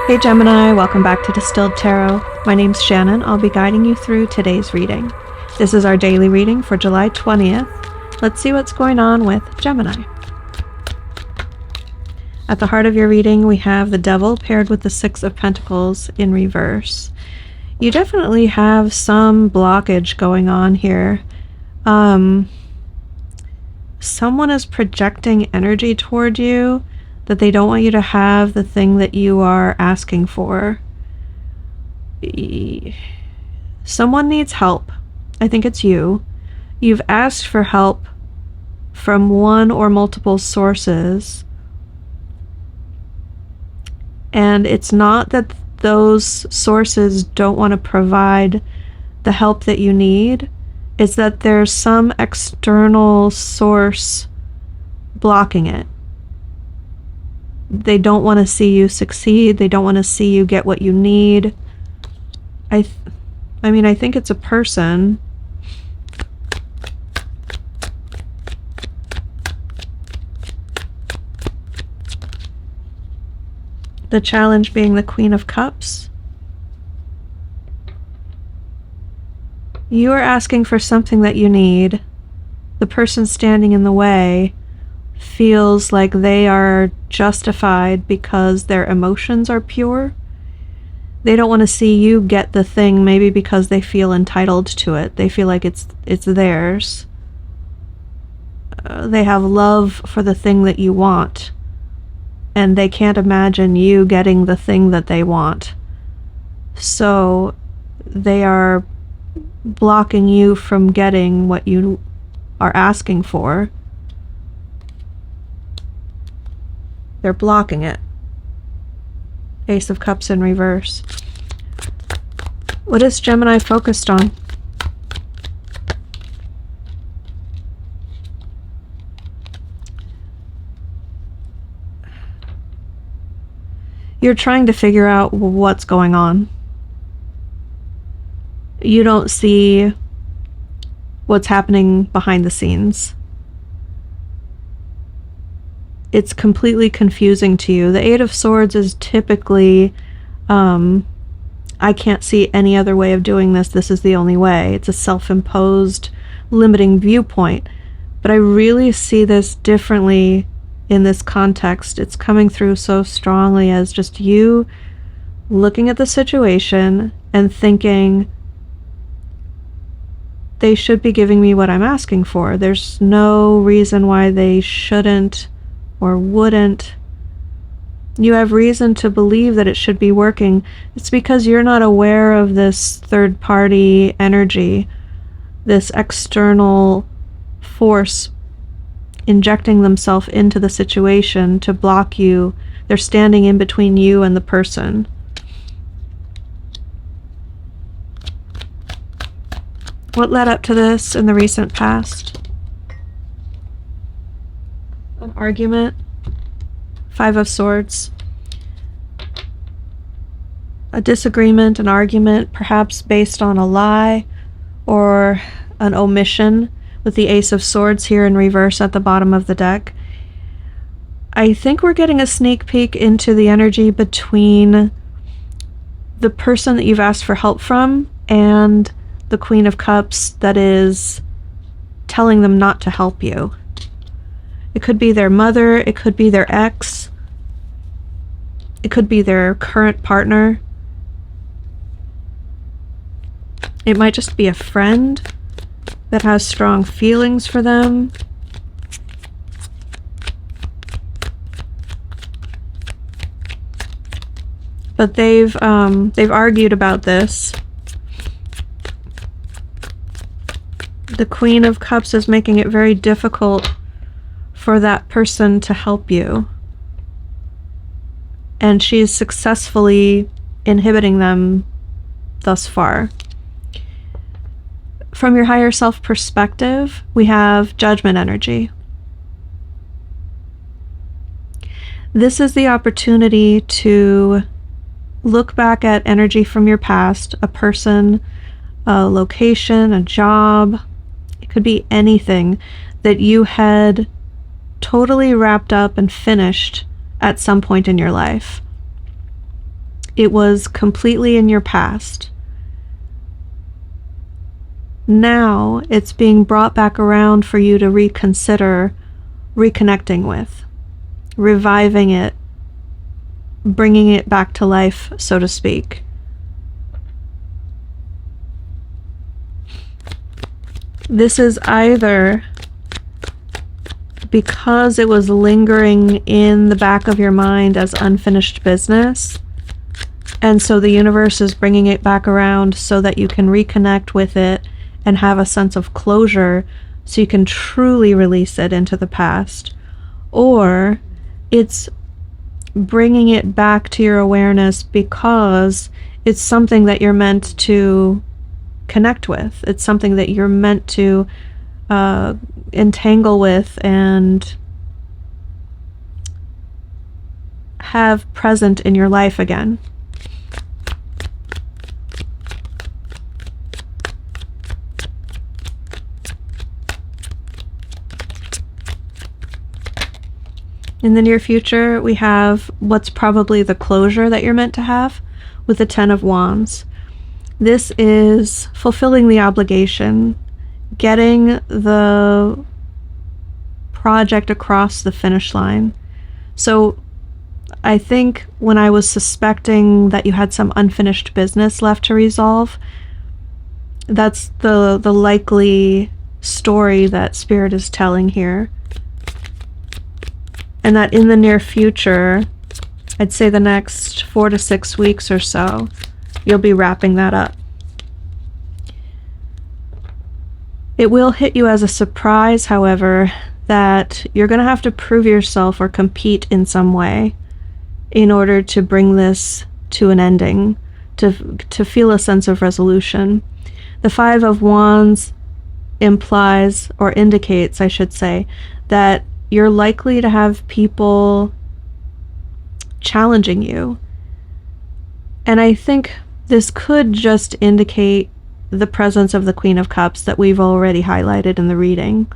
Hey Gemini, welcome back to Distilled Tarot. My name's Shannon. I'll be guiding you through today's reading. This is our daily reading for July 20th. Let's see what's going on with Gemini. At the heart of your reading, we have the Devil paired with the Six of Pentacles in reverse. You definitely have some blockage going on here. Someone is projecting energy toward you that they don't want you to have the thing that you are asking for. Someone needs help. I think it's you. You've asked for help from one or multiple sources. And it's not that those sources don't want to provide the help that you need. It's that there's some external source blocking it. They don't want to see you succeed. They don't want to see you get what you need. I think it's a person. The challenge being the Queen of Cups. You are asking for something that you need. The person standing in the way feels like they are justified because their emotions are pure. They don't want to see you get the thing, maybe because they feel entitled to it. They feel like it's theirs. They have love for the thing that you want, and they can't imagine you getting the thing that they want. So they are blocking you from getting what you are asking for. They're blocking it. Ace of Cups in reverse. What is Gemini focused on? You're trying to figure out what's going on. You don't see what's happening behind the scenes. It's completely confusing to you. The Eight of Swords is typically, I can't see any other way of doing this. This is the only way. It's a self-imposed limiting viewpoint. But I really see this differently in this context. It's coming through so strongly as just you looking at the situation and thinking, they should be giving me what I'm asking for. There's no reason why they shouldn't or wouldn't. You have reason to believe that it should be working. It's because you're not aware of this third-party energy, this external force injecting themselves into the situation to block you. They're standing in between you and the person. What led up to this in the recent past? An argument. Five of Swords. A disagreement, an argument, perhaps based on a lie or an omission, with the Ace of Swords here in reverse at the bottom of the deck. I think we're getting a sneak peek into the energy between the person that you've asked for help from and the Queen of Cups that is telling them not to help you. It could be their mother, it could be their ex, it could be their current partner. It might just be a friend that has strong feelings for them. But they've argued about this. The Queen of Cups is making it very difficult for that person to help you. And she's successfully inhibiting them thus far. From your higher self perspective, we have Judgment energy. This is the opportunity to look back at energy from your past, a person, a location, a job. It could be anything that you had totally wrapped up and finished at some point in your life. It was completely in your past. Now it's being brought back around for you to reconsider reconnecting with, reviving it, bringing it back to life, so to speak. This is either because it was lingering in the back of your mind as unfinished business, and so the universe is bringing it back around so that you can reconnect with it and have a sense of closure so you can truly release it into the past. Or it's bringing it back to your awareness because it's something that you're meant to connect with. It's something that you're meant to entangle with and have present in your life again. In the near future, we have what's probably the closure that you're meant to have with the Ten of Wands. This is fulfilling the obligation, getting the project across the finish line. So I think when I was suspecting that you had some unfinished business left to resolve, that's the likely story that Spirit is telling here. And that in the near future, I'd say the next 4 to 6 weeks or so, you'll be wrapping that up. It will hit you as a surprise, however, that you're going to have to prove yourself or compete in some way in order to bring this to an ending, to feel a sense of resolution. The Five of Wands implies, or indicates, I should say, that you're likely to have people challenging you. And I think this could just indicate the presence of the Queen of Cups that we've already highlighted in the reading.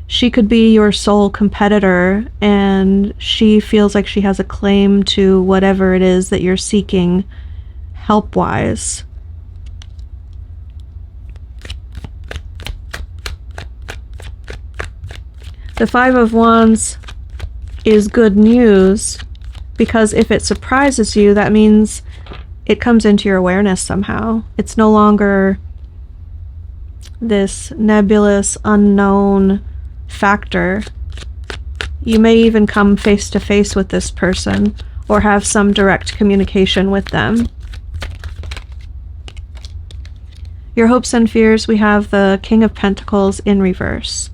She could be your sole competitor, and she feels like she has a claim to whatever it is that you're seeking help-wise. The Five of Wands is good news because if it surprises you, that means it comes into your awareness somehow. It's no longer this nebulous, unknown factor. You may even come face to face with this person or have some direct communication with them. Your hopes and fears, we have the King of Pentacles in reverse.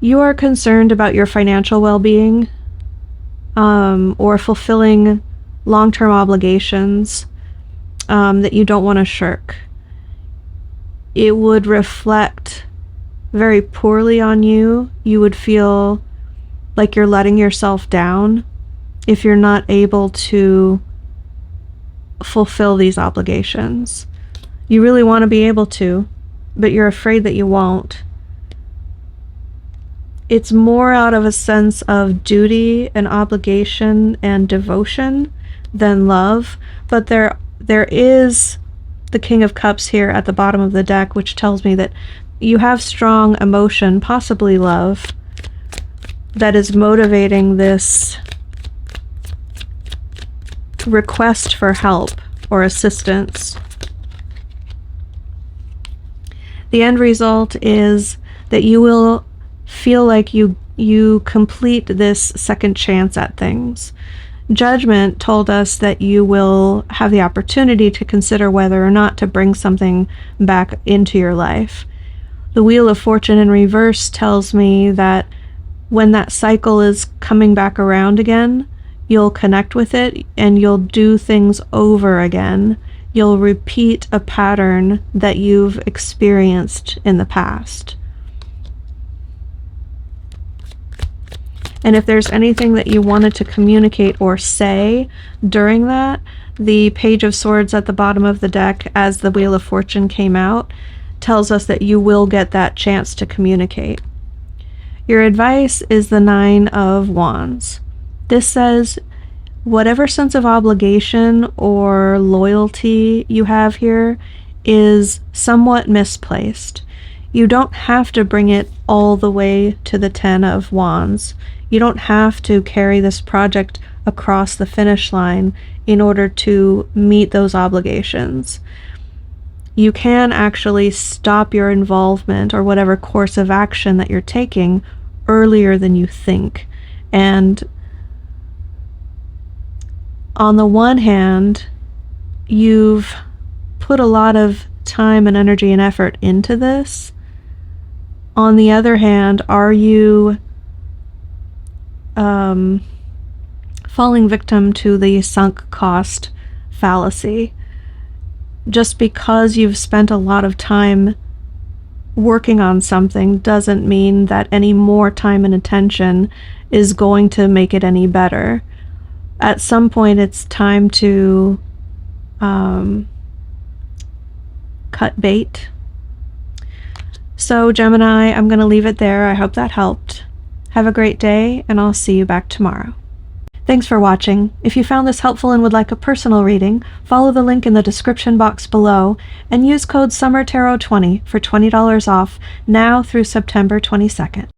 You are concerned about your financial well-being, or fulfilling long-term obligations that you don't want to shirk. It would reflect very poorly on you. You would feel like you're letting yourself down if you're not able to fulfill these obligations. You really want to be able to, but you're afraid that you won't. It's more out of a sense of duty and obligation and devotion than love, but there is the King of Cups here at the bottom of the deck, which tells me that you have strong emotion, possibly love, that is motivating this request for help or assistance. The end result is that you will feel like you complete this second chance at things. Judgment told us that you will have the opportunity to consider whether or not to bring something back into your life. The Wheel of Fortune in reverse tells me that when that cycle is coming back around again, you'll connect with it and you'll do things over again. You'll repeat a pattern that you've experienced in the past. And if there's anything that you wanted to communicate or say during that, the Page of Swords at the bottom of the deck as the Wheel of Fortune came out tells us that you will get that chance to communicate. Your advice is the Nine of Wands. This says whatever sense of obligation or loyalty you have here is somewhat misplaced. You don't have to bring it all the way to the 10 of Wands. You don't have to carry this project across the finish line in order to meet those obligations. You can actually stop your involvement or whatever course of action that you're taking earlier than you think. And on the one hand, you've put a lot of time and energy and effort into this. On the other hand, are you falling victim to the sunk cost fallacy? Just because you've spent a lot of time working on something doesn't mean that any more time and attention is going to make it any better. At some point, it's time to cut bait. So, Gemini, I'm going to leave it there. I hope that helped. Have a great day, and I'll see you back tomorrow. Thanks for watching. If you found this helpful and would like a personal reading, follow the link in the description box below and use code SUMMERTAROT20 for $20 off now through September 22nd.